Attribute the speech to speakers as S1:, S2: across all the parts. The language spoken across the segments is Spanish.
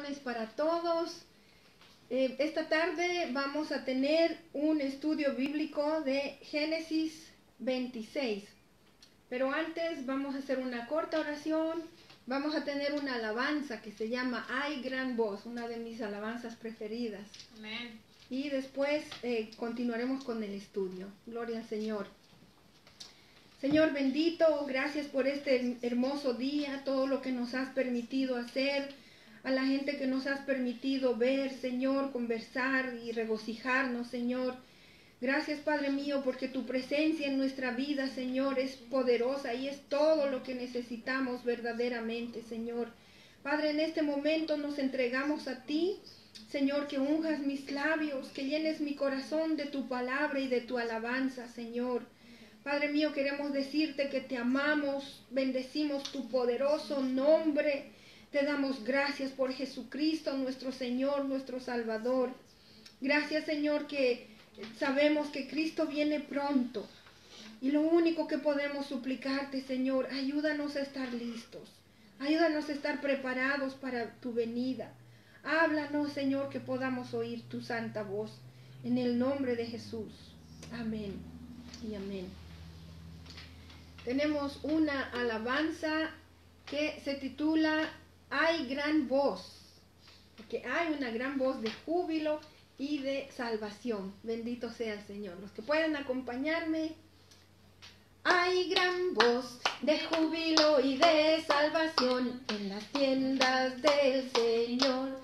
S1: Bendiciones para todos. Esta tarde vamos a tener un estudio bíblico de Génesis 26. Pero antes vamos a hacer una corta oración. Vamos a tener una alabanza que se llama Hay gran voz, una de mis alabanzas preferidas.
S2: Amén.
S1: Y después continuaremos con el estudio. Gloria al Señor. Señor bendito, gracias por este hermoso día, todo lo que nos has permitido hacer, a la gente que nos has permitido ver, Señor, conversar y regocijarnos, Señor. Gracias, Padre mío, porque tu presencia en nuestra vida, Señor, es poderosa y es todo lo que necesitamos verdaderamente, Señor. Padre, en este momento nos entregamos a ti, Señor, que unjas mis labios, que llenes mi corazón de tu palabra y de tu alabanza, Señor. Padre mío, queremos decirte que te amamos, bendecimos tu poderoso nombre. Te damos gracias por Jesucristo, nuestro Señor, nuestro Salvador. Gracias, Señor, que sabemos que Cristo viene pronto. Y lo único que podemos suplicarte, Señor, ayúdanos a estar listos. Ayúdanos a estar preparados para tu venida. Háblanos, Señor, que podamos oír tu santa voz. En el nombre de Jesús. Amén y amén. Tenemos una alabanza que se titula Hay gran voz, porque hay una gran voz de júbilo y de salvación. Bendito sea el Señor. Los que puedan acompañarme. Hay gran voz de júbilo y de salvación en las tiendas del Señor.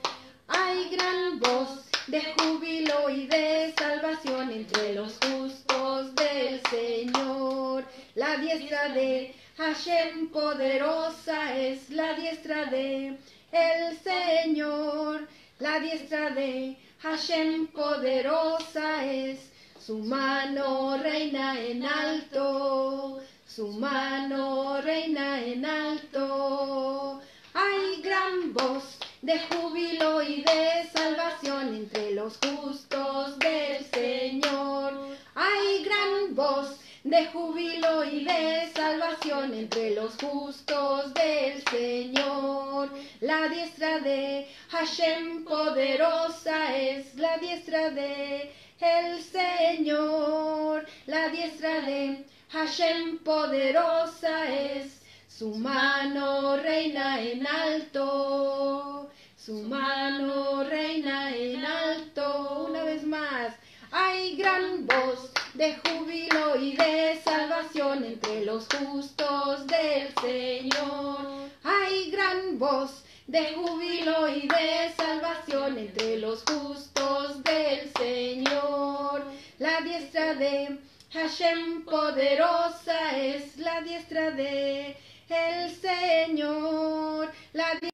S1: Hay gran voz de júbilo y de salvación entre los justos del Señor. La diestra de Hashem poderosa es la diestra de el Señor. La diestra de Hashem poderosa es, su mano reina en alto, su mano reina en alto. Hay gran voz de júbilo y de salvación entre los justos del Señor. Hay gran voz de júbilo y de salvación entre los justos del Señor. La diestra de Hashem poderosa es la diestra de el Señor. La diestra de Hashem poderosa es, su mano reina en alto, su mano reina en alto. Una vez más. Hay gran voz de júbilo y de salvación entre los justos del Señor. Hay gran voz de júbilo y de salvación entre los justos del Señor. La diestra de Hashem poderosa es la diestra de el Señor. La diestra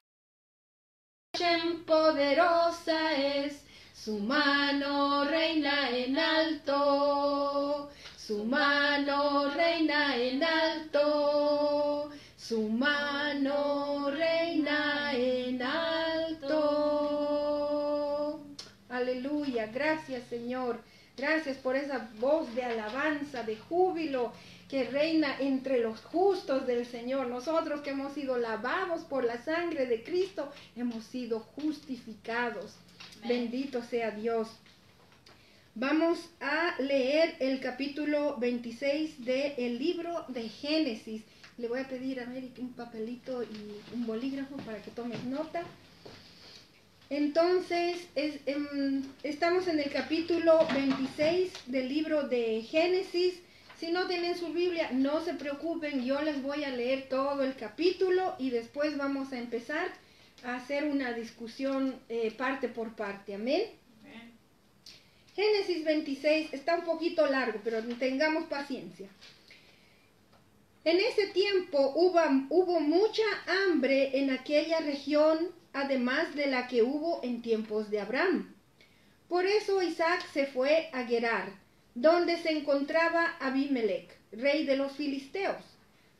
S1: de Hashem poderosa es, su mano reina en alto, su mano reina en alto, su mano reina en alto. Aleluya, gracias Señor, gracias por esa voz de alabanza, de júbilo que reina entre los justos del Señor. Nosotros que hemos sido lavados por la sangre de Cristo, hemos sido justificados. Bendito sea Dios. Vamos a leer el capítulo 26 del libro de Génesis. Le voy a pedir a Mary un papelito y un bolígrafo para que tomes nota. Entonces, estamos en el capítulo 26 del libro de Génesis. Si no tienen su Biblia, no se preocupen, yo les voy a leer todo el capítulo y después vamos a empezar a hacer una discusión parte por parte. Amén.
S2: Amén.
S1: Génesis 26 está un poquito largo, pero tengamos paciencia. En ese tiempo hubo mucha hambre en aquella región, además de la que hubo en tiempos de Abraham. Por eso Isaac se fue a Gerar, donde se encontraba Abimelech, rey de los filisteos.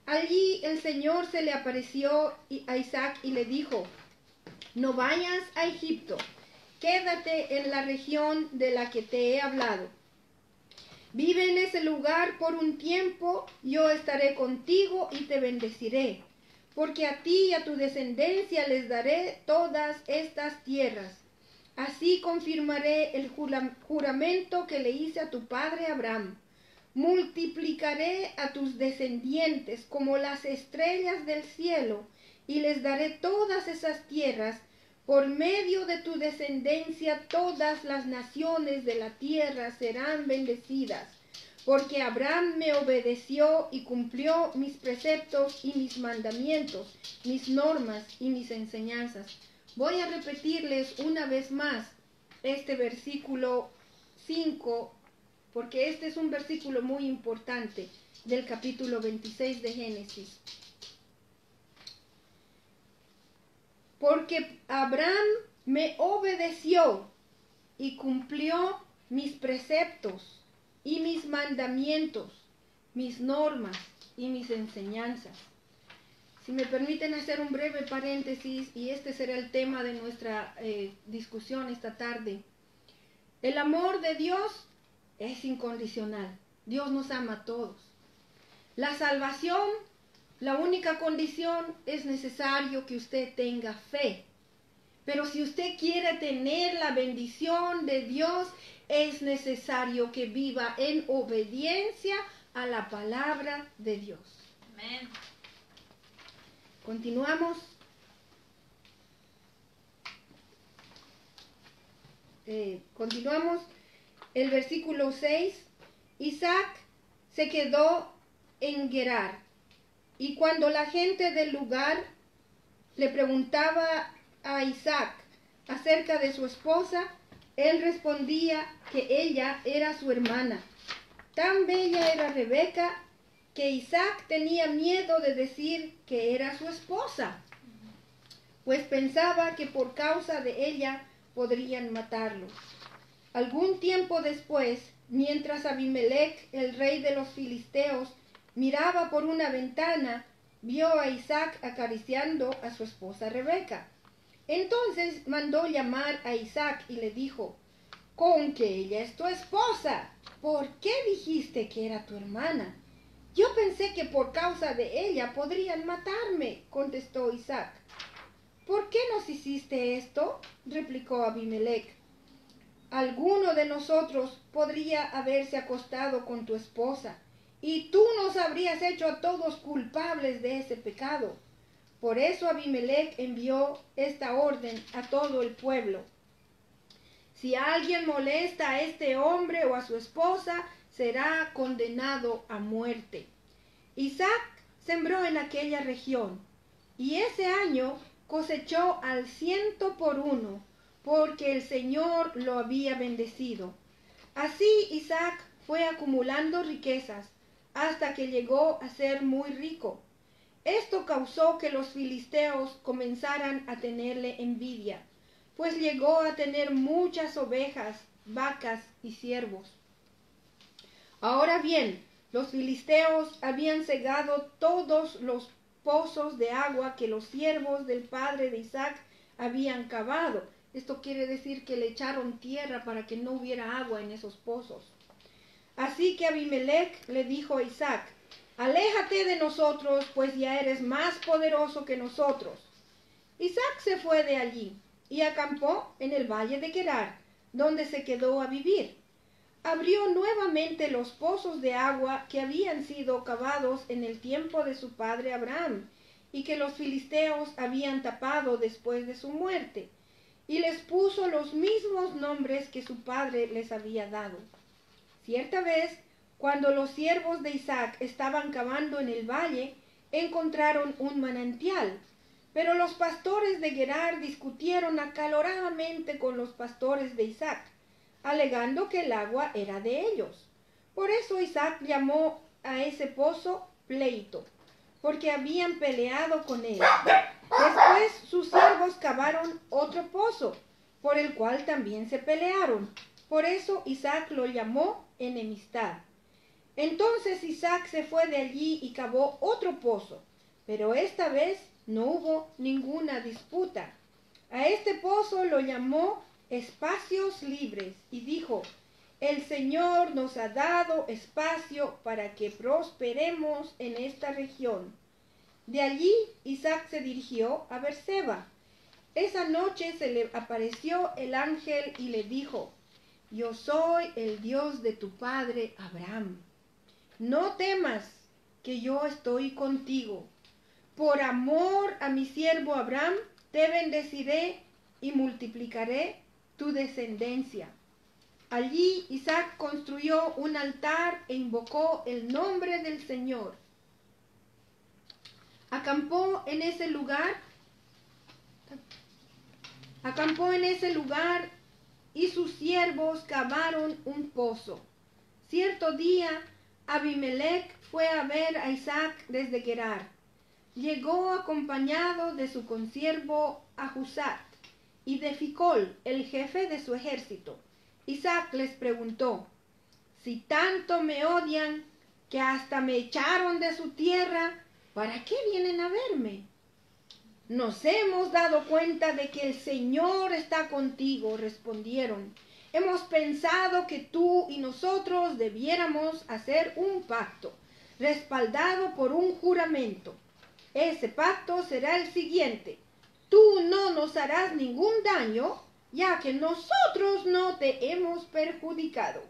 S1: Allí el Señor se le apareció a Isaac y le dijo: no vayas a Egipto, quédate en la región de la que te he hablado. Vive en ese lugar por un tiempo, yo estaré contigo y te bendeciré. porque a ti y a tu descendencia les daré todas estas tierras. Así confirmaré el juramento que le hice a tu padre Abraham. Multiplicaré a tus descendientes como las estrellas del cielo, y les daré todas esas tierras. Por medio de tu descendencia todas las naciones de la tierra serán bendecidas, porque Abraham me obedeció y cumplió mis preceptos y mis mandamientos, mis normas y mis enseñanzas. Voy a repetirles una vez más este versículo 5, porque este es un versículo muy importante del capítulo 26 de Génesis. Porque Abraham me obedeció y cumplió mis preceptos y mis mandamientos, mis normas y mis enseñanzas. Si me permiten hacer un breve paréntesis, y este será el tema de nuestra discusión esta tarde. El amor de Dios es incondicional. Dios nos ama a todos. La salvación, la única condición, es necesario que usted tenga fe. Pero si usted quiere tener la bendición de Dios, es necesario que viva en obediencia a la palabra de Dios.
S2: Amén.
S1: Continuamos. Continuamos. El versículo 6. Isaac se quedó en Gerar. Y cuando la gente del lugar le preguntaba a Isaac acerca de su esposa, él respondía que ella era su hermana. Tan bella era Rebeca que Isaac tenía miedo de decir que era su esposa, pues pensaba que por causa de ella podrían matarlo. Algún tiempo después, mientras Abimelech, el rey de los filisteos, miraba por una ventana, vio a Isaac acariciando a su esposa Rebeca. Entonces mandó llamar a Isaac y le dijo: «¿Con que ella es tu esposa? ¿Por qué dijiste que era tu hermana?» «Yo pensé que por causa de ella podrían matarme», contestó Isaac. «¿Por qué nos hiciste esto?», replicó Abimelech. «Alguno de nosotros podría haberse acostado con tu esposa, y tú nos habrías hecho a todos culpables de ese pecado». Por eso Abimelech envió esta orden a todo el pueblo: «Si alguien molesta a este hombre o a su esposa, será condenado a muerte». Isaac sembró en aquella región, y ese año cosechó al 100%, porque el Señor lo había bendecido. Así Isaac fue acumulando riquezas hasta que llegó a ser muy rico. Esto causó que los filisteos comenzaran a tenerle envidia, pues llegó a tener muchas ovejas, vacas y siervos. Ahora bien, los filisteos habían cegado todos los pozos de agua que los siervos del padre de Isaac habían cavado. Esto quiere decir que le echaron tierra para que no hubiera agua en esos pozos. Así que Abimelech le dijo a Isaac: «Aléjate de nosotros, pues ya eres más poderoso que nosotros». Isaac se fue de allí y acampó en el valle de Gerar, donde se quedó a vivir. Abrió nuevamente los pozos de agua que habían sido cavados en el tiempo de su padre Abraham, y que los filisteos habían tapado después de su muerte, y les puso los mismos nombres que su padre les había dado. Cierta vez, cuando los siervos de Isaac estaban cavando en el valle, encontraron un manantial, pero los pastores de Gerar discutieron acaloradamente con los pastores de Isaac, alegando que el agua era de ellos. Por eso Isaac llamó a ese pozo Pleito, porque habían peleado con él. Después sus siervos cavaron otro pozo, por el cual también se pelearon. Por eso Isaac lo llamó Enemistad. Entonces Isaac se fue de allí y cavó otro pozo, pero esta vez no hubo ninguna disputa. A este pozo lo llamó Espacios Libres y dijo: «El Señor nos ha dado espacio para que prosperemos en esta región». De allí Isaac se dirigió a Berseba. Esa noche se le apareció el ángel y le dijo: yo soy el Dios de tu padre Abraham. No temas, que yo estoy contigo. Por amor a mi siervo Abraham, te bendeciré y multiplicaré tu descendencia. Allí Isaac construyó un altar e invocó el nombre del Señor. Acampó en ese lugar y sus siervos cavaron un pozo. Cierto día, Abimelech fue a ver a Isaac desde Gerar. Llegó acompañado de su consiervo Ahuzat y de Ficol, el jefe de su ejército. Isaac les preguntó: si tanto me odian, que hasta me echaron de su tierra, ¿para qué vienen a verme? Nos hemos dado cuenta de que el Señor está contigo, respondieron. Hemos pensado que tú y nosotros debiéramos hacer un pacto, respaldado por un juramento. Ese pacto será el siguiente: tú no nos harás ningún daño, ya que nosotros no te hemos perjudicado,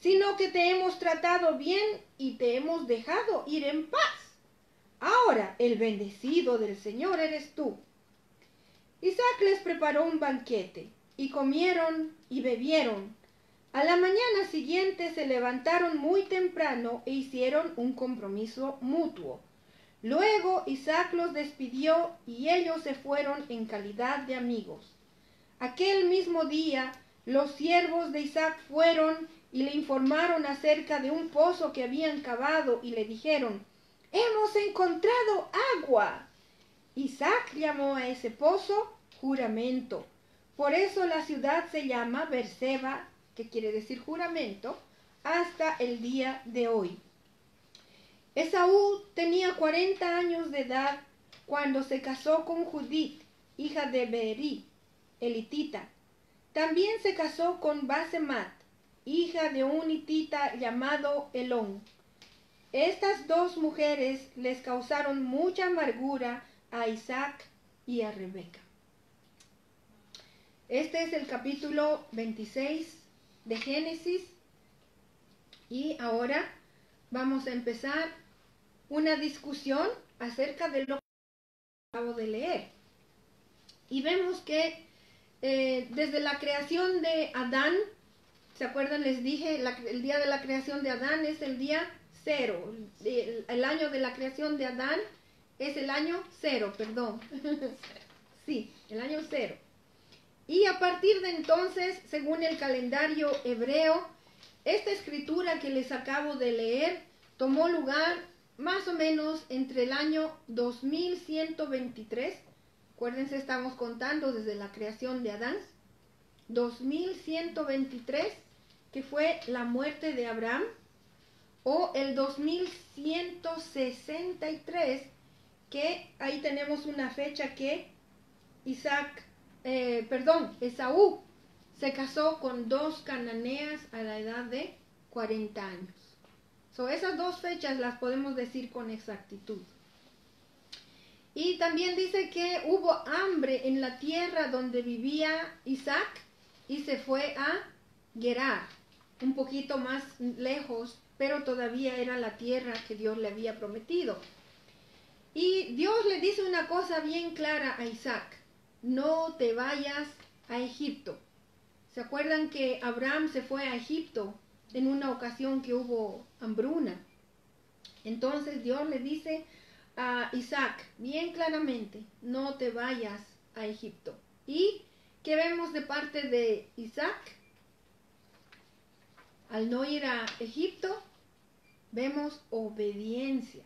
S1: sino que te hemos tratado bien y te hemos dejado ir en paz. Ahora el bendecido del Señor eres tú. Isaac les preparó un banquete, y comieron y bebieron. A la mañana siguiente se levantaron muy temprano e hicieron un compromiso mutuo. Luego Isaac los despidió y ellos se fueron en calidad de amigos. Aquel mismo día los siervos de Isaac fueron y le informaron acerca de un pozo que habían cavado y le dijeron: hemos encontrado agua. Isaac llamó a ese pozo juramento. Por eso la ciudad se llama Berseba, que quiere decir juramento, hasta el día de hoy. Esaú tenía 40 años de edad cuando se casó con Judith, hija de Beeri, elitita. También se casó con Basemat, hija de un hitita llamado Elón. Estas dos mujeres les causaron mucha amargura a Isaac y a Rebeca. Este es el capítulo 26 de Génesis y ahora vamos a empezar una discusión acerca de lo que acabo de leer. Y vemos que desde la creación de Adán, ¿se acuerdan? Les dije, el día de la creación de Adán es el día 0. El año de la creación de Adán es el año 0, perdón. Sí, el año 0. Y a partir de entonces, según el calendario hebreo, esta escritura que les acabo de leer tomó lugar más o menos entre el año 2123. Acuérdense, estamos contando desde la creación de Adán. 2123, que fue la muerte de Abraham, o el 2163, que ahí tenemos una fecha que Esaú se casó con 2 cananeas a la edad de 40 años. Esas dos fechas las podemos decir con exactitud. Y también dice que hubo hambre en la tierra donde vivía Isaac y se fue a Gerar, un poquito más lejos, pero todavía era la tierra que Dios le había prometido. Y Dios le dice una cosa bien clara a Isaac: no te vayas a Egipto. ¿Se acuerdan que Abraham se fue a Egipto en una ocasión que hubo hambruna? Entonces Dios le dice a Isaac bien claramente: no te vayas a Egipto. ¿Y qué vemos de parte de Isaac? Al no ir a Egipto, vemos obediencia.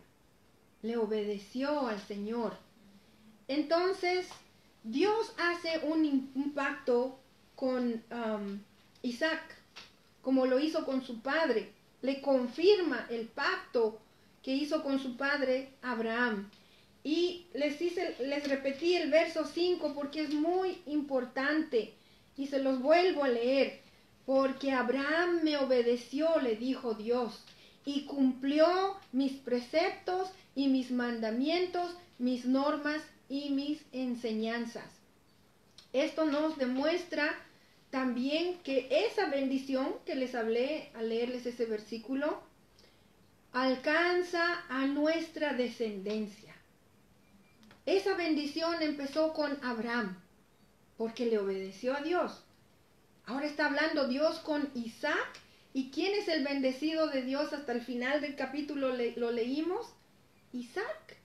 S1: Le obedeció al Señor. Entonces Dios hace un pacto con Isaac, como lo hizo con su padre. Le confirma el pacto que hizo con su padre Abraham. Y les repetí el verso 5 porque es muy importante y se los vuelvo a leer. Porque Abraham me obedeció, le dijo Dios, y cumplió mis preceptos y mis mandamientos mis normas y mis enseñanzas. Esto nos demuestra también que esa bendición que les hablé al leerles ese versículo alcanza a nuestra descendencia. Esa bendición empezó con Abraham porque le obedeció a Dios. Ahora está hablando Dios con Isaac. ¿Y quién es el bendecido de Dios hasta el final del capítulo? Lo leímos. Isaac,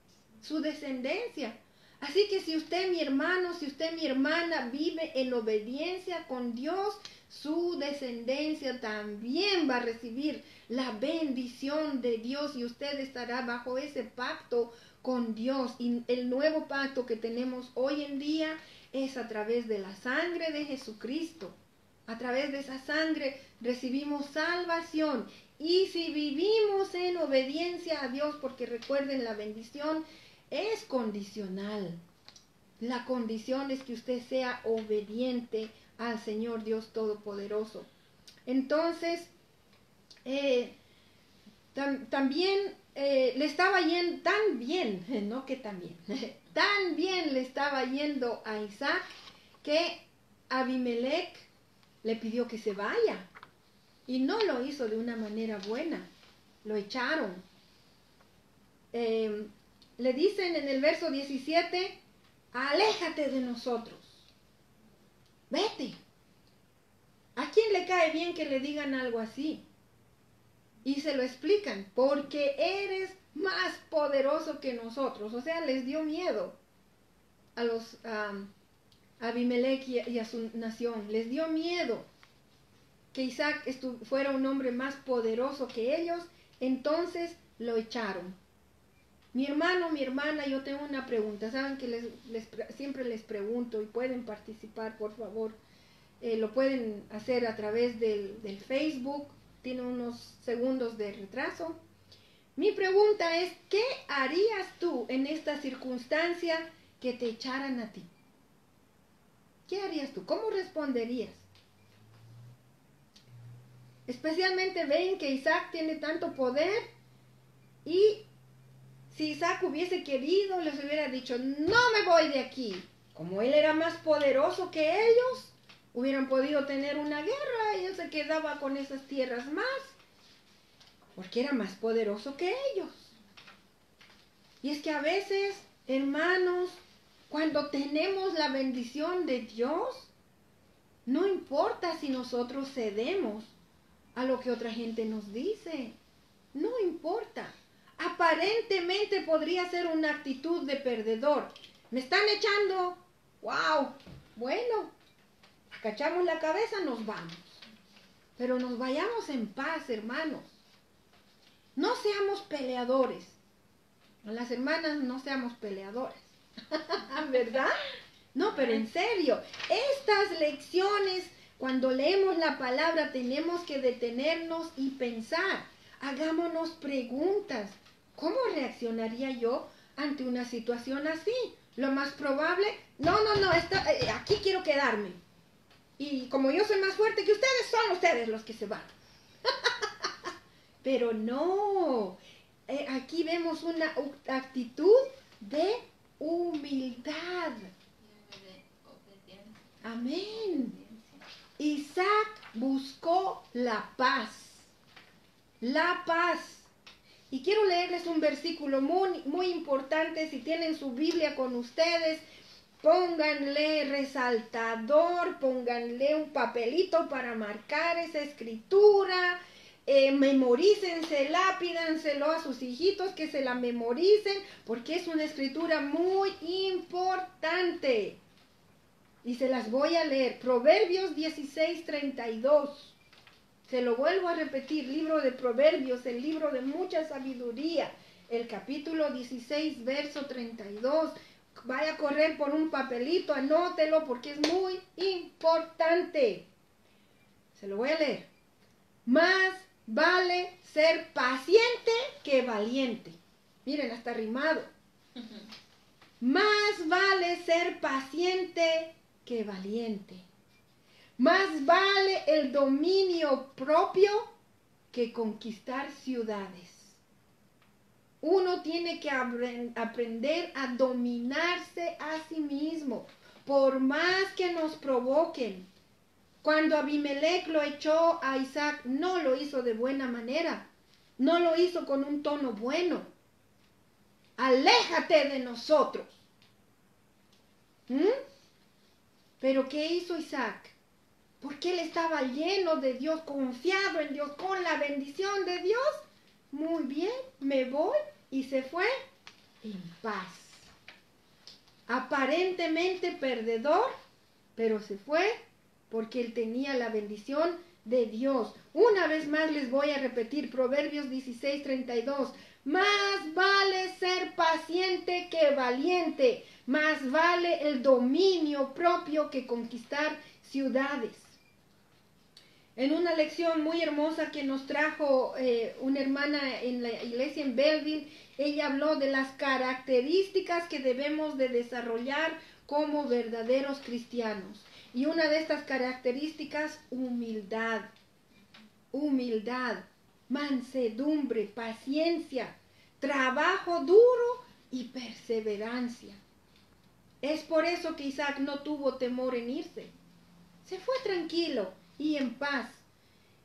S1: su descendencia. Así que si usted, mi hermano, si usted, mi hermana, vive en obediencia con Dios, su descendencia también va a recibir la bendición de Dios y usted estará bajo ese pacto con Dios. Y el nuevo pacto que tenemos hoy en día es a través de la sangre de Jesucristo. A través de esa sangre recibimos salvación. Y si vivimos en obediencia a Dios, porque recuerden, la bendición es condicional. La condición es que usted sea obediente al Señor Dios Todopoderoso. Entonces, también le estaba yendo tan bien, no que también, tan bien le estaba yendo a Isaac que Abimelech le pidió que se vaya. Y no lo hizo de una manera buena. Lo echaron. Le dicen en el verso 17, aléjate de nosotros. Vete. ¿A quién le cae bien que le digan algo así? Y se lo explican, porque eres más poderoso que nosotros. O sea, les dio miedo a los Abimelech y a su nación. Les dio miedo que Isaac fuera un hombre más poderoso que ellos, entonces lo echaron. Mi hermano, mi hermana, yo tengo una pregunta. Saben que siempre les pregunto y pueden participar, por favor. Lo pueden hacer a través del Facebook. Tiene unos segundos de retraso. Mi pregunta es, ¿qué harías tú en esta circunstancia que te echaran a ti? ¿Qué harías tú? ¿Cómo responderías? Especialmente ven que Isaac tiene tanto poder y si Isaac hubiese querido, les hubiera dicho, no me voy de aquí. Como él era más poderoso que ellos, hubieran podido tener una guerra y él se quedaba con esas tierras más, porque era más poderoso que ellos. Y es que a veces, hermanos, cuando tenemos la bendición de Dios, no importa si nosotros cedemos a lo que otra gente nos dice. No importa. Aparentemente podría ser una actitud de perdedor. Me están echando. ¡Wow! Bueno, agachamos la cabeza, nos vamos. Pero nos vayamos en paz, hermanos. No seamos peleadores. Las hermanas no seamos peleadores. ¿Verdad? No, pero en serio, estas lecciones, cuando leemos la palabra, tenemos que detenernos y pensar. Hagámonos preguntas. ¿Cómo reaccionaría yo ante una situación así? Lo más probable, no, aquí quiero quedarme. Y como yo soy más fuerte que ustedes, son ustedes los que se van. Pero no, aquí vemos una actitud de humildad. Amén. Isaac buscó la paz. La paz. Y quiero leerles un versículo muy, muy importante. Si tienen su Biblia con ustedes, pónganle resaltador, pónganle un papelito para marcar esa escritura. Memorícensela, pídanselo a sus hijitos que se la memoricen, porque es una escritura muy importante. Y se las voy a leer. Proverbios 16:32. Se lo vuelvo a repetir. Libro de Proverbios, el libro de mucha sabiduría. El capítulo 16, verso 32. Vaya a correr por un papelito, anótelo porque es muy importante. Se lo voy a leer. Más vale ser paciente que valiente. Miren, hasta rimado. Más vale ser paciente que valiente. Más vale el dominio propio que conquistar ciudades. Uno tiene que aprender a dominarse a sí mismo, por más que nos provoquen. Cuando Abimelech lo echó a Isaac, no lo hizo de buena manera, no lo hizo con un tono bueno. Aléjate de nosotros. Pero ¿qué hizo Isaac? Porque él estaba lleno de Dios, confiado en Dios, con la bendición de Dios. Muy bien, me voy, y se fue en paz. Aparentemente perdedor, pero se fue porque él tenía la bendición de Dios. Una vez más les voy a repetir Proverbios 16:32. Más vale ser paciente que valiente, más vale el dominio propio que conquistar ciudades. En una lección muy hermosa que nos trajo una hermana en la iglesia en Belleville, ella habló de las características que debemos de desarrollar como verdaderos cristianos. Y una de estas características, humildad, mansedumbre, paciencia, trabajo duro y perseverancia. Es por eso que Isaac no tuvo temor en irse. Se fue tranquilo y en paz.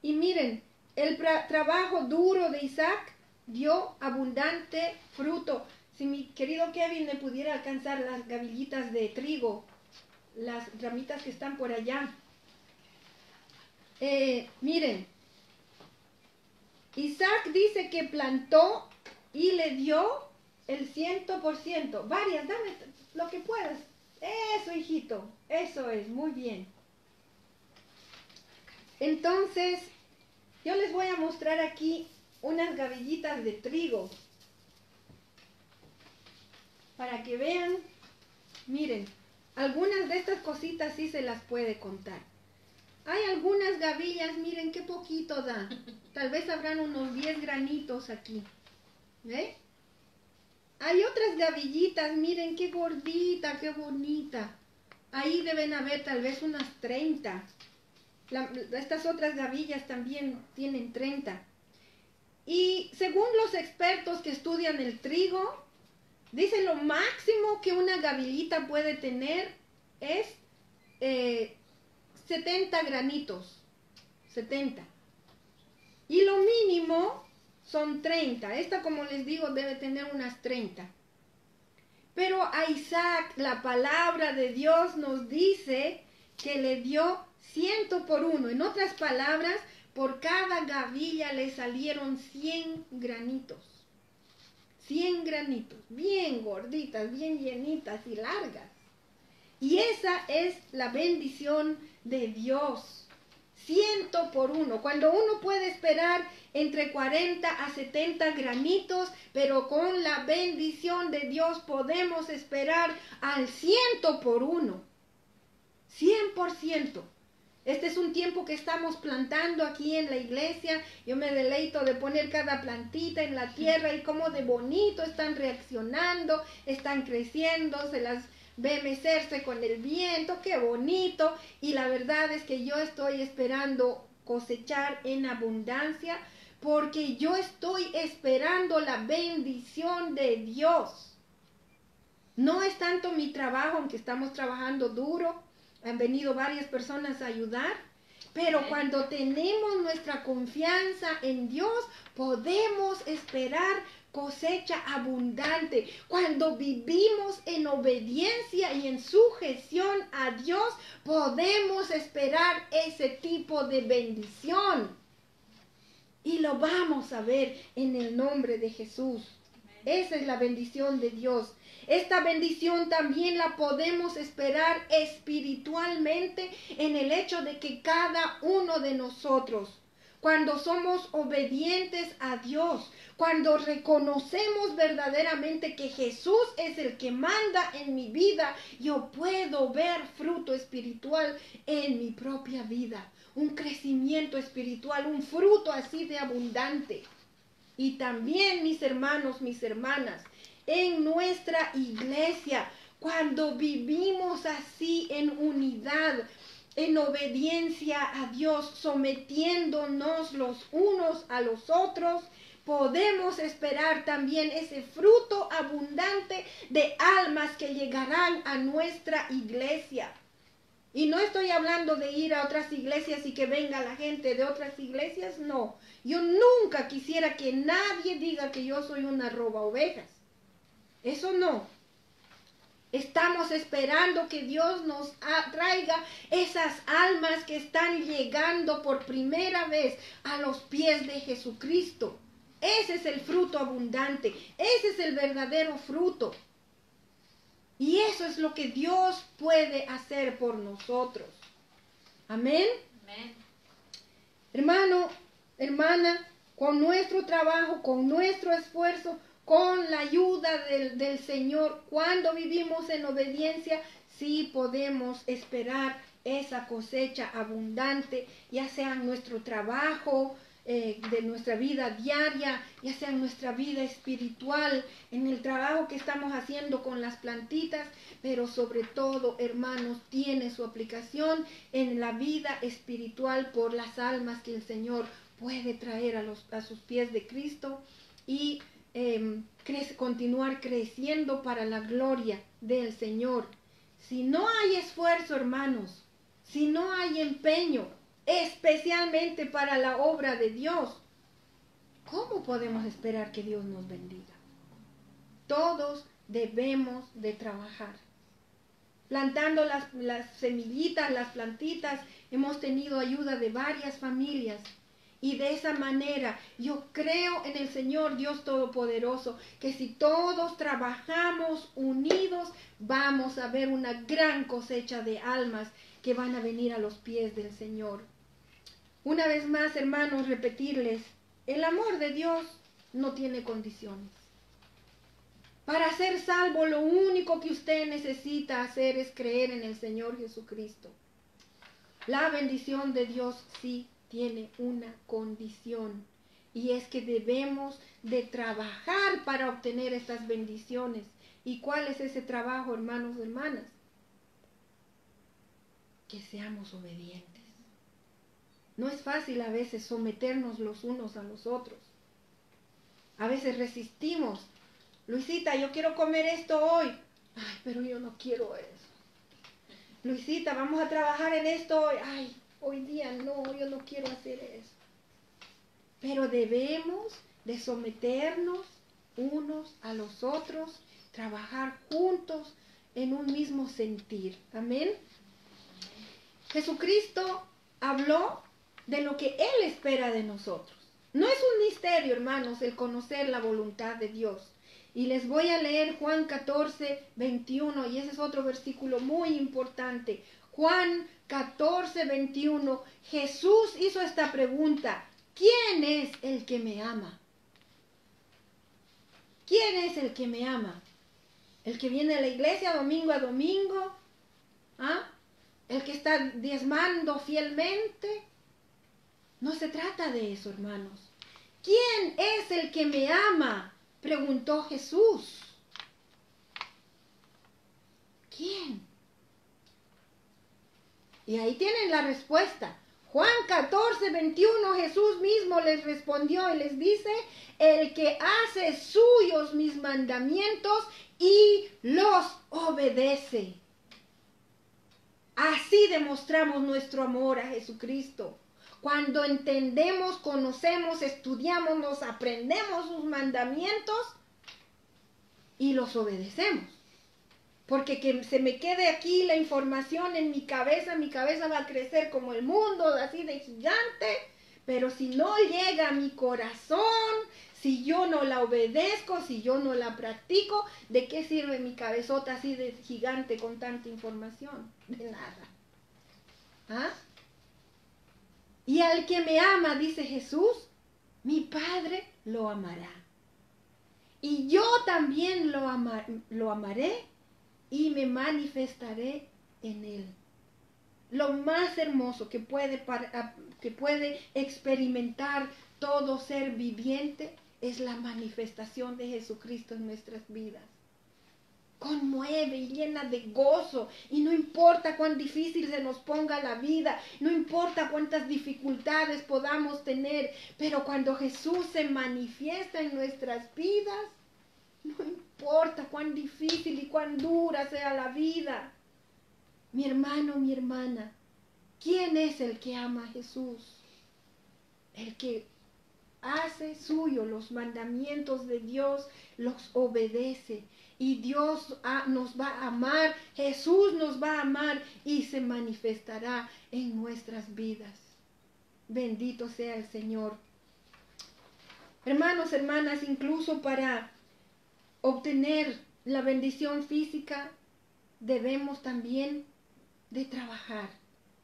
S1: Y miren, el trabajo duro de Isaac dio abundante fruto. Si mi querido Kevin me pudiera alcanzar las gavillitas de trigo, las ramitas que están por allá. Miren, Isaac dice que plantó y le dio el 100%. Varias, dame lo que puedas. Eso, hijito, eso es, muy bien. Entonces, yo les voy a mostrar aquí unas gavillitas de trigo. Para que vean, miren, algunas de estas cositas sí se las puede contar. Hay algunas gavillas, miren qué poquito da. Tal vez habrán unos 10 granitos aquí. ¿Ve? Hay otras gavillitas, miren qué gordita, qué bonita. Ahí deben haber tal vez unas 30. Estas otras gavillas también tienen 30. Y según los expertos que estudian el trigo, dicen lo máximo que una gavillita puede tener es 70 granitos. 70. Y lo mínimo son 30. Esta, como les digo, debe tener unas 30. Pero a Isaac la palabra de Dios nos dice que le dio 100 por 1. En otras palabras, por cada gavilla le salieron 100 granitos. 100 granitos, bien gorditas, bien llenitas y largas. Y esa es la bendición de Dios. 100 por 1. Cuando uno puede esperar entre 40 a 70 granitos, pero con la bendición de Dios podemos esperar al 100 por 1. 100%. Este es un tiempo que estamos plantando aquí en la iglesia. Yo me deleito de poner cada plantita en la tierra y cómo de bonito están reaccionando, están creciendo, se las ve mecerse con el viento, qué bonito. Y la verdad es que yo estoy esperando cosechar en abundancia porque yo estoy esperando la bendición de Dios. No es tanto mi trabajo, aunque estamos trabajando duro. Han venido varias personas a ayudar, pero cuando tenemos nuestra confianza en Dios, podemos esperar cosecha abundante. Cuando vivimos en obediencia y en sujeción a Dios, podemos esperar ese tipo de bendición. Y lo vamos a ver en el nombre de Jesús. Esa es la bendición de Dios. Esta bendición también la podemos esperar espiritualmente en el hecho de que cada uno de nosotros, cuando somos obedientes a Dios, cuando reconocemos verdaderamente que Jesús es el que manda en mi vida, yo puedo ver fruto espiritual en mi propia vida, un crecimiento espiritual, un fruto así de abundante. Y también, mis hermanos, mis hermanas, en nuestra iglesia, cuando vivimos así en unidad, en obediencia a Dios, sometiéndonos los unos a los otros, podemos esperar también ese fruto abundante de almas que llegarán a nuestra iglesia. Y no estoy hablando de ir a otras iglesias y que venga la gente de otras iglesias, no. Yo nunca quisiera que nadie diga que yo soy una roba ovejas. Eso no. Estamos esperando que Dios nos traiga esas almas que están llegando por primera vez a los pies de Jesucristo. Ese es el fruto abundante. Ese es el verdadero fruto. Y eso es lo que Dios puede hacer por nosotros. Amén.
S2: Amén.
S1: Hermano, hermana, con nuestro trabajo, con nuestro esfuerzo, con la ayuda del Señor, cuando vivimos en obediencia, sí podemos esperar esa cosecha abundante, ya sea en nuestro trabajo, de nuestra vida diaria, ya sea en nuestra vida espiritual, en el trabajo que estamos haciendo con las plantitas, pero sobre todo, hermanos, tiene su aplicación en la vida espiritual por las almas que el Señor puede traer a sus pies de Cristo y continuar creciendo para la gloria del Señor. Si no hay esfuerzo, hermanos, si no hay empeño, especialmente para la obra de Dios, ¿cómo podemos esperar que Dios nos bendiga? Todos debemos de trabajar. Plantando las semillitas, las plantitas, hemos tenido ayuda de varias familias. Y de esa manera yo creo en el Señor Dios Todopoderoso, que si todos trabajamos unidos, vamos a ver una gran cosecha de almas que van a venir a los pies del Señor. Una vez más, hermanos, repetirles, el amor de Dios no tiene condiciones. Para ser salvo, lo único que usted necesita hacer es creer en el Señor Jesucristo. La bendición de Dios sí tiene una condición, y es que debemos de trabajar para obtener estas bendiciones. ¿Y cuál es ese trabajo, hermanos y hermanas? Que seamos obedientes. No es fácil a veces someternos los unos a los otros. A veces resistimos. Luisita, yo quiero comer esto hoy. Ay, pero yo no quiero eso. Luisita, vamos a trabajar en esto hoy. Ay, hoy día no, yo no quiero hacer eso. Pero debemos de someternos unos a los otros, trabajar juntos en un mismo sentir. Amén. Jesucristo habló de lo que Él espera de nosotros. No es un misterio, hermanos, el conocer la voluntad de Dios. Y les voy a leer Juan 14, 21, y ese es otro versículo muy importante. Juan 14, 21, Jesús hizo esta pregunta: ¿quién es el que me ama? ¿Quién es el que me ama? ¿El que viene a la iglesia domingo a domingo? ¿Ah? ¿El que está diezmando fielmente? No se trata de eso, hermanos. ¿Quién es el que me ama?, preguntó Jesús. ¿Quién? Y ahí tienen la respuesta. Juan 14, 21, Jesús mismo les respondió y les dice: el que hace suyos mis mandamientos y los obedece. Así demostramos nuestro amor a Jesucristo. Cuando entendemos, conocemos, estudiamos, nos aprendemos sus mandamientos y los obedecemos. Porque que se me quede aquí la información en mi cabeza va a crecer como el mundo, así de gigante. Pero si no llega a mi corazón, si yo no la obedezco, si yo no la practico, ¿de qué sirve mi cabezota así de gigante con tanta información? De nada. ¿Ah? Y al que me ama, dice Jesús, mi Padre lo amará. Y yo también lo amaré y me manifestaré en él. Lo más hermoso que puede experimentar todo ser viviente es la manifestación de Jesucristo en nuestras vidas. conmueve y llena de gozo. Y no importa cuán difícil se nos ponga la vida, no importa cuántas dificultades podamos tener, pero cuando Jesús se manifiesta en nuestras vidas, no importa cuán difícil y cuán dura sea la vida. Mi hermano, mi hermana, ¿quién es el que ama a Jesús? El que hace suyo los mandamientos de Dios, los obedece. Y Dios nos va a amar, Jesús nos va a amar y se manifestará en nuestras vidas. Bendito sea el Señor. Hermanos, hermanas, incluso para obtener la bendición física, debemos también de trabajar.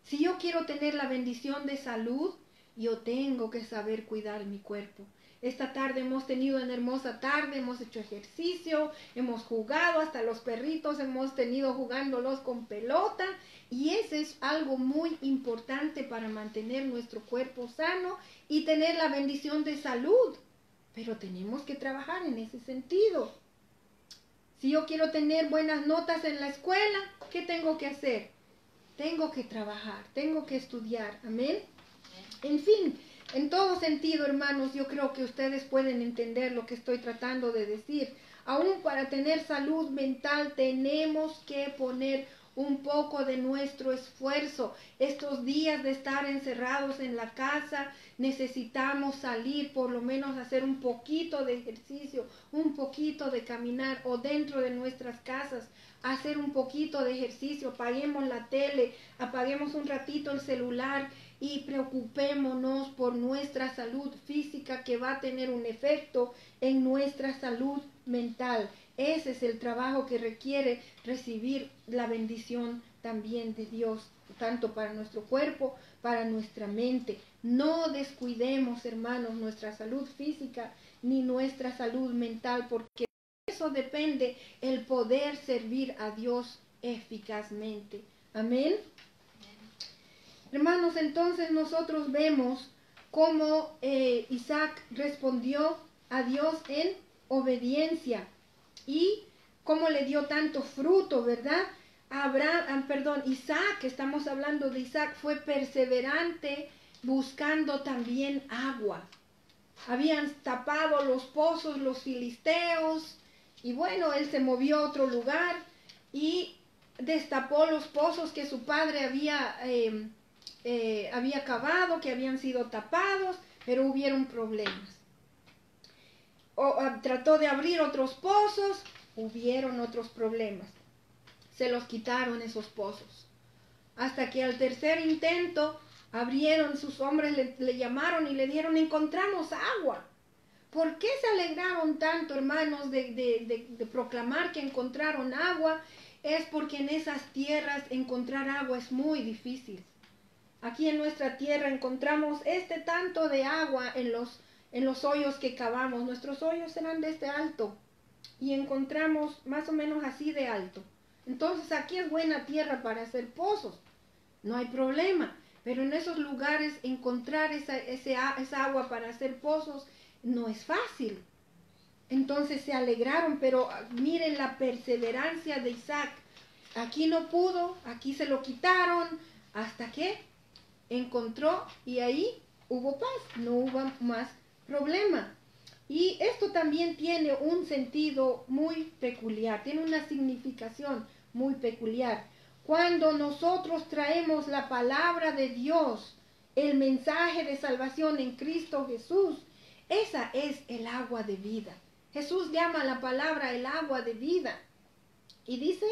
S1: Si yo quiero tener la bendición de salud, yo tengo que saber cuidar mi cuerpo. Esta tarde hemos tenido una hermosa tarde, hemos hecho ejercicio, hemos jugado, hasta los perritos hemos tenido jugándolos con pelota, y ese es algo muy importante para mantener nuestro cuerpo sano y tener la bendición de salud. Pero tenemos que trabajar en ese sentido. Si yo quiero tener buenas notas en la escuela, ¿qué tengo que hacer? Tengo que trabajar, tengo que estudiar. Amén. En fin, en todo sentido, hermanos, yo creo que ustedes pueden entender lo que estoy tratando de decir. Aún para tener salud mental tenemos que poner un poco de nuestro esfuerzo. Estos días de estar encerrados en la casa, necesitamos salir, por lo menos hacer un poquito de ejercicio, un poquito de caminar, o dentro de nuestras casas, hacer un poquito de ejercicio. Apaguemos la tele, apaguemos un ratito el celular y preocupémonos por nuestra salud física, que va a tener un efecto en nuestra salud mental. Ese es el trabajo que requiere recibir la bendición también de Dios, tanto para nuestro cuerpo, para nuestra mente. No descuidemos, hermanos, nuestra salud física ni nuestra salud mental, porque de eso depende el poder servir a Dios eficazmente. Amén. Hermanos, entonces nosotros vemos cómo Isaac respondió a Dios en obediencia y cómo le dio tanto fruto, ¿verdad? Isaac, estamos hablando de Isaac, fue perseverante buscando también agua. Habían tapado los pozos los filisteos, y bueno, él se movió a otro lugar y destapó los pozos que su padre había cavado, que habían sido tapados, pero hubieron problemas. Trató de abrir otros pozos, hubieron otros problemas. Se los quitaron esos pozos. Hasta que al tercer intento abrieron, sus hombres le llamaron y le dijeron: encontramos agua. ¿Por qué se alegraron tanto, hermanos, de proclamar que encontraron agua? Es porque en esas tierras encontrar agua es muy difícil. Aquí en nuestra tierra encontramos tanto de agua en los hoyos que cavamos. Nuestros hoyos serán de este alto y encontramos más o menos así de alto. Entonces aquí es buena tierra para hacer pozos, no hay problema. Pero en esos lugares encontrar esa agua para hacer pozos no es fácil. Entonces se alegraron, pero miren la perseverancia de Isaac. Aquí no pudo, aquí se lo quitaron, hasta que encontró, y ahí hubo paz, no hubo más problema. Y esto también tiene un sentido muy peculiar, tiene una significación muy peculiar. Cuando nosotros traemos la palabra de Dios, el mensaje de salvación en Cristo Jesús, esa es el agua de vida. Jesús llama a la palabra el agua de vida. Y dice,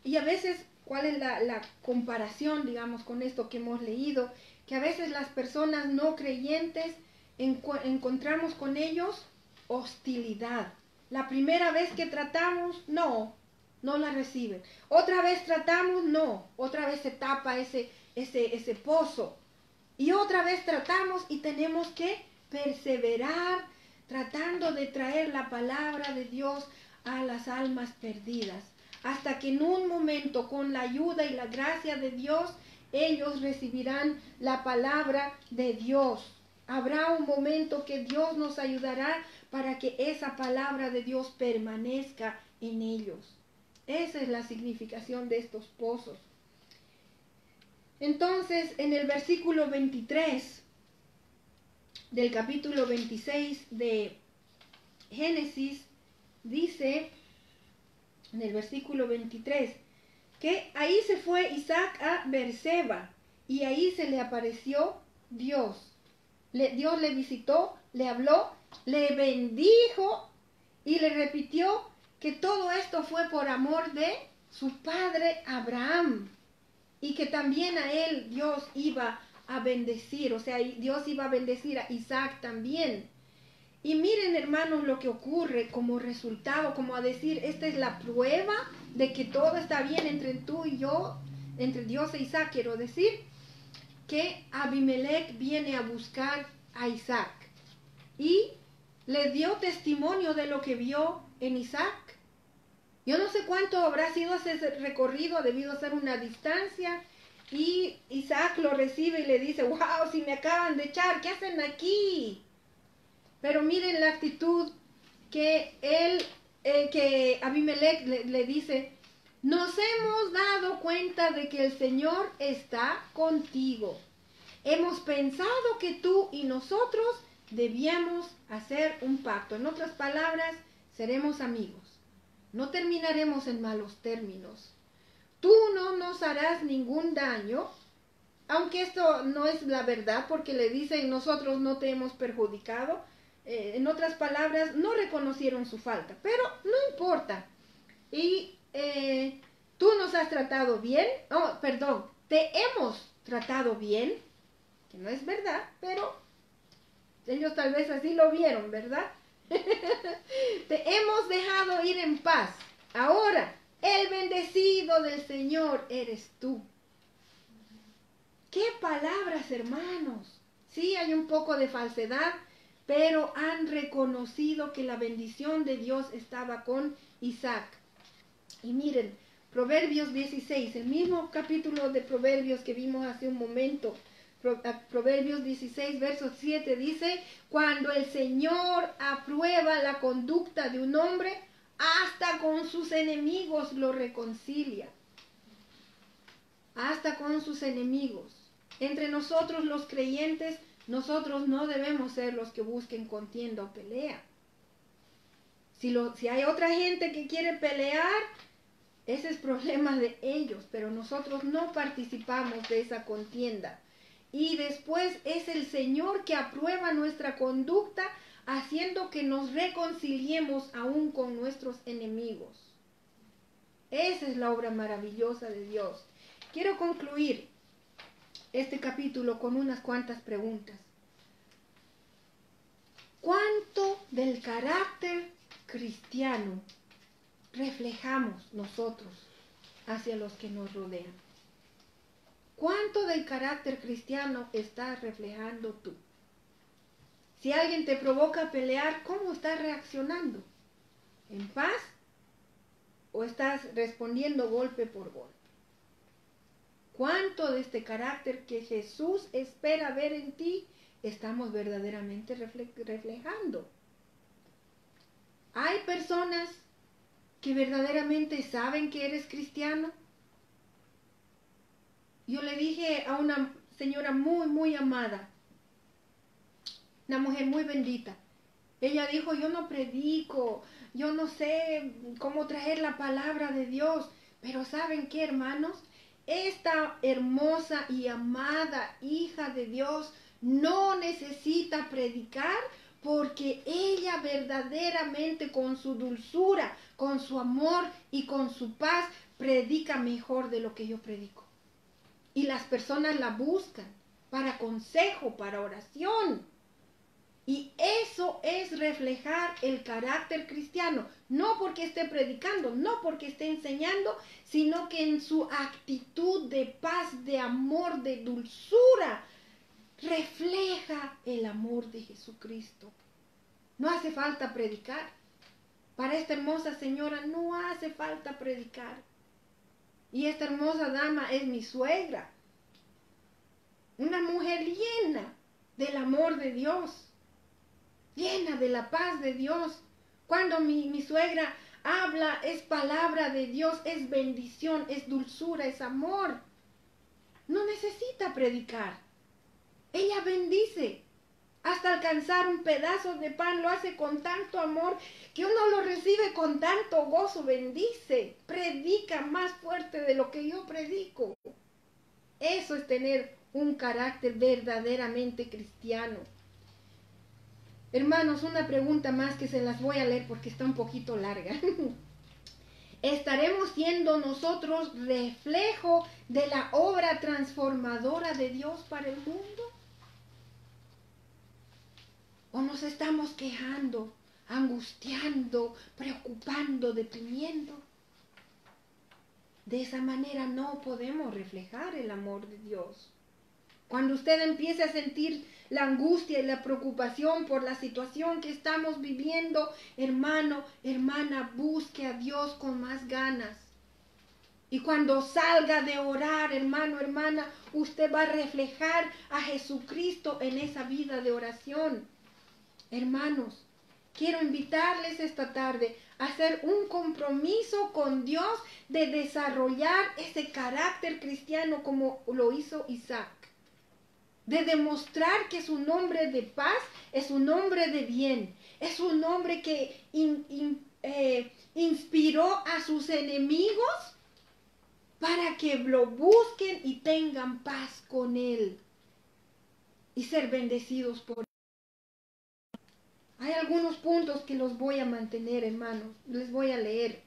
S1: y a veces, ¿cuál es la comparación, digamos, con esto que hemos leído? Que a veces las personas no creyentes encontramos con ellos hostilidad. La primera vez que tratamos, no la reciben. Otra vez tratamos, no. Otra vez se tapa ese pozo. Y otra vez tratamos y tenemos que perseverar tratando de traer la palabra de Dios a las almas perdidas, hasta que en un momento, con la ayuda y la gracia de Dios, ellos recibirán la palabra de Dios. Habrá un momento que Dios nos ayudará para que esa palabra de Dios permanezca en ellos. Esa es la significación de estos pozos. Entonces, en el versículo 23 del capítulo 26 de Génesis, dice, en el versículo 23, que ahí se fue Isaac a Beerseba y ahí se le apareció Dios. Dios le visitó, le habló, le bendijo y le repitió que todo esto fue por amor de su padre Abraham y que también a él Dios iba a bendecir, o sea, Dios iba a bendecir a Isaac también. Y miren, hermanos, lo que ocurre como resultado, como a decir, esta es la prueba de que todo está bien entre tú y yo, entre Dios e Isaac. Quiero decir que Abimelech viene a buscar a Isaac y le dio testimonio de lo que vio en Isaac. Yo no sé cuánto habrá sido ese recorrido, ha debido ser una distancia. Y Isaac lo recibe y le dice, wow, si me acaban de echar, ¿qué hacen aquí? Pero miren la actitud que que Abimelech le dice, nos hemos dado cuenta de que el Señor está contigo. Hemos pensado que tú y nosotros debíamos hacer un pacto. En otras palabras, seremos amigos. No terminaremos en malos términos. Tú no nos harás ningún daño, aunque esto no es la verdad, porque le dicen nosotros no te hemos perjudicado. En otras palabras, no reconocieron su falta, pero no importa. Y tú nos has tratado bien, oh, perdón, te hemos tratado bien, que no es verdad, pero ellos tal vez así lo vieron, ¿verdad? Te hemos dejado ir en paz. Ahora, el bendecido del Señor eres tú. ¿Qué palabras, hermanos? Sí, hay un poco de falsedad, pero han reconocido que la bendición de Dios estaba con Isaac. Y miren, Proverbios 16, el mismo capítulo de Proverbios que vimos hace un momento, Proverbios 16, verso 7 dice, cuando el Señor aprueba la conducta de un hombre, hasta con sus enemigos lo reconcilia. Hasta con sus enemigos. Entre nosotros los creyentes, nosotros no debemos ser los que busquen contienda o pelea. Si hay otra gente que quiere pelear, ese es problema de ellos, pero nosotros no participamos de esa contienda. Y después es el Señor que aprueba nuestra conducta, haciendo que nos reconciliemos aún con nuestros enemigos. Esa es la obra maravillosa de Dios. Quiero concluir este capítulo con unas cuantas preguntas. ¿Cuánto del carácter cristiano reflejamos nosotros hacia los que nos rodean? ¿Cuánto del carácter cristiano estás reflejando tú? Si alguien te provoca a pelear, ¿cómo estás reaccionando? ¿En paz? ¿O estás respondiendo golpe por golpe? ¿Cuánto de este carácter que Jesús espera ver en ti estamos verdaderamente reflejando? ¿Hay personas que verdaderamente saben que eres cristiano? Yo le dije a una señora muy, muy amada, una mujer muy bendita. Ella dijo, yo no predico, yo no sé cómo traer la palabra de Dios, pero ¿saben qué, hermanos? Esta hermosa y amada hija de Dios no necesita predicar porque ella verdaderamente con su dulzura, con su amor y con su paz predica mejor de lo que yo predico. Y las personas la buscan para consejo, para oración. Y eso es reflejar el carácter cristiano, no porque esté predicando, no porque esté enseñando, sino que en su actitud de paz, de amor, de dulzura, refleja el amor de Jesucristo. No hace falta predicar. Para esta hermosa señora no hace falta predicar. Y esta hermosa dama es mi suegra, una mujer llena del amor de Dios. llena de la paz de Dios. Cuando mi suegra habla, es palabra de Dios, es bendición, es dulzura, es amor. No necesita predicar. Ella bendice. Hasta alcanzar un pedazo de pan lo hace con tanto amor que uno lo recibe con tanto gozo. Bendice, predica más fuerte de lo que yo predico. Eso es tener un carácter verdaderamente cristiano. Hermanos, una pregunta más que se las voy a leer porque está un poquito larga. ¿Estaremos siendo nosotros reflejo de la obra transformadora de Dios para el mundo? ¿O nos estamos quejando, angustiando, preocupando, deprimiendo? De esa manera no podemos reflejar el amor de Dios. Cuando usted empiece a sentir la angustia y la preocupación por la situación que estamos viviendo, hermano, hermana, busque a Dios con más ganas. Y cuando salga de orar, hermano, hermana, usted va a reflejar a Jesucristo en esa vida de oración. Hermanos, quiero invitarles esta tarde a hacer un compromiso con Dios de desarrollar ese carácter cristiano como lo hizo Isaac. De demostrar que es un hombre de paz, es un hombre de bien, es un hombre que inspiró a sus enemigos para que lo busquen y tengan paz con él y ser bendecidos por él. Hay algunos puntos que los voy a mantener, hermanos. Les voy a leer.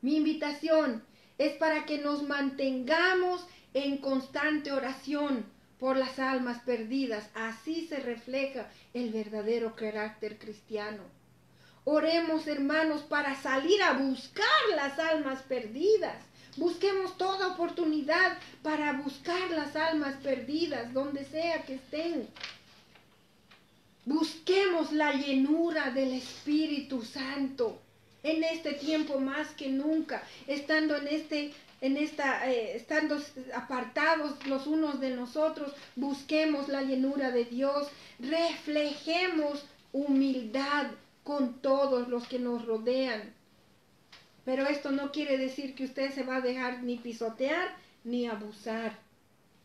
S1: Mi invitación es para que nos mantengamos en constante oración por las almas perdidas. Así se refleja el verdadero carácter cristiano. Oremos, hermanos, para salir a buscar las almas perdidas. Busquemos toda oportunidad para buscar las almas perdidas, donde sea que estén. Busquemos la llenura del Espíritu Santo en este tiempo más que nunca, estando estando apartados los unos de nosotros. Busquemos la llenura de Dios, reflejemos humildad con todos los que nos rodean. Pero esto no quiere decir que usted se va a dejar ni pisotear ni abusar.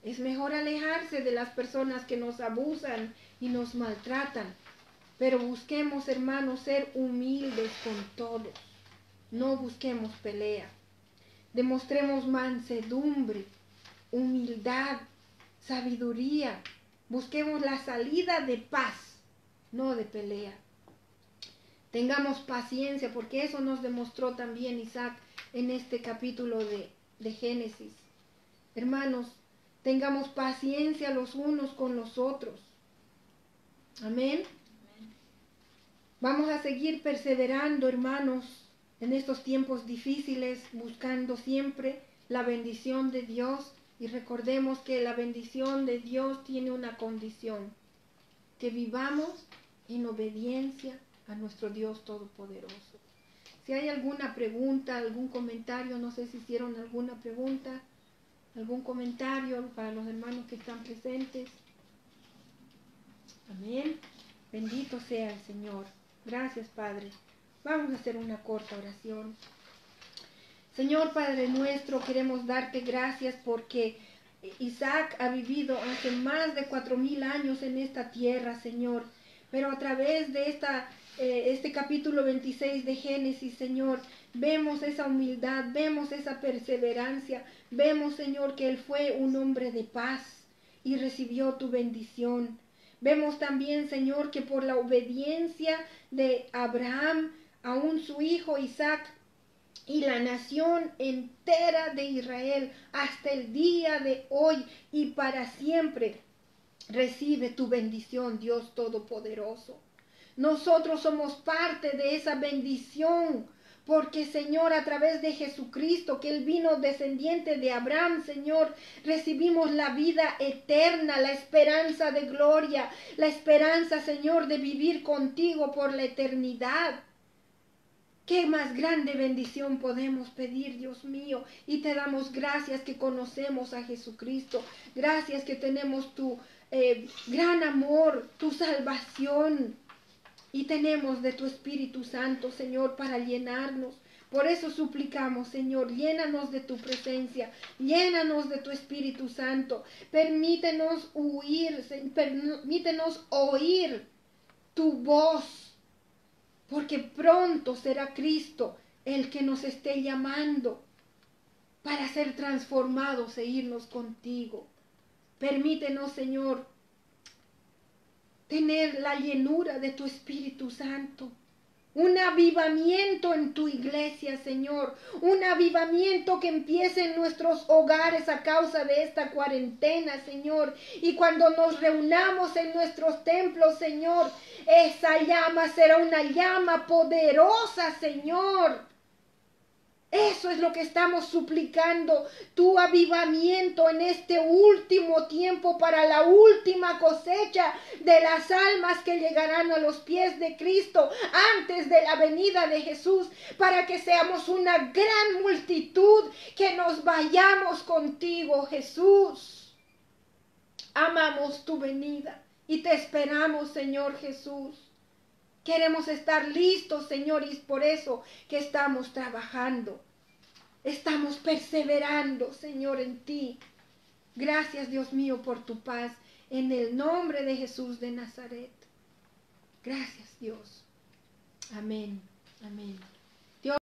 S1: Es mejor alejarse de las personas que nos abusan y nos maltratan. Pero busquemos, hermanos, ser humildes con todos. No busquemos pelea. Demostremos mansedumbre, humildad, sabiduría. Busquemos la salida de paz, no de pelea. Tengamos paciencia, porque eso nos demostró también Isaac en este capítulo de Génesis. Hermanos, tengamos paciencia los unos con los otros. Amén. Vamos a seguir perseverando, hermanos, en estos tiempos difíciles, buscando siempre la bendición de Dios. Y recordemos que la bendición de Dios tiene una condición: que vivamos en obediencia a nuestro Dios Todopoderoso. Si hay alguna pregunta, algún comentario, no sé si hicieron alguna pregunta, algún comentario para los hermanos que están presentes. Amén. Bendito sea el Señor. Gracias, Padre. Vamos a hacer una corta oración. Señor Padre nuestro, queremos darte gracias porque Isaac ha vivido hace más de 4000 años en esta tierra, Señor. Pero a través de este capítulo 26 de Génesis, Señor, vemos esa humildad, vemos esa perseverancia, vemos, Señor, que él fue un hombre de paz y recibió tu bendición. Vemos también, Señor, que por la obediencia de Abraham, aún su hijo Isaac, y la nación entera de Israel, hasta el día de hoy y para siempre, recibe tu bendición, Dios Todopoderoso. Nosotros somos parte de esa bendición, porque, Señor, a través de Jesucristo, que Él vino descendiente de Abraham, Señor, recibimos la vida eterna, la esperanza de gloria, la esperanza, Señor, de vivir contigo por la eternidad. ¿Qué más grande bendición podemos pedir, Dios mío? Y te damos gracias que conocemos a Jesucristo. Gracias que tenemos tu gran amor, tu salvación. Y tenemos de tu Espíritu Santo, Señor, para llenarnos. Por eso suplicamos, Señor, llénanos de tu presencia, llénanos de tu Espíritu Santo. Permítenos oír tu voz, porque pronto será Cristo el que nos esté llamando para ser transformados e irnos contigo. Permítenos, Señor, tener la llenura de tu Espíritu Santo. Un avivamiento en tu iglesia, Señor. Un avivamiento que empiece en nuestros hogares a causa de esta cuarentena, Señor. Y cuando nos reunamos en nuestros templos, Señor, esa llama será una llama poderosa, Señor. Eso es lo que estamos suplicando, tu avivamiento en este último tiempo para la última cosecha de las almas que llegarán a los pies de Cristo antes de la venida de Jesús, para que seamos una gran multitud que nos vayamos contigo, Jesús. Amamos tu venida y te esperamos, Señor Jesús. Queremos estar listos, Señor, y es por eso que estamos trabajando. Estamos perseverando, Señor, en ti. Gracias, Dios mío, por tu paz. En el nombre de Jesús de Nazaret. Gracias, Dios. Amén. Amén.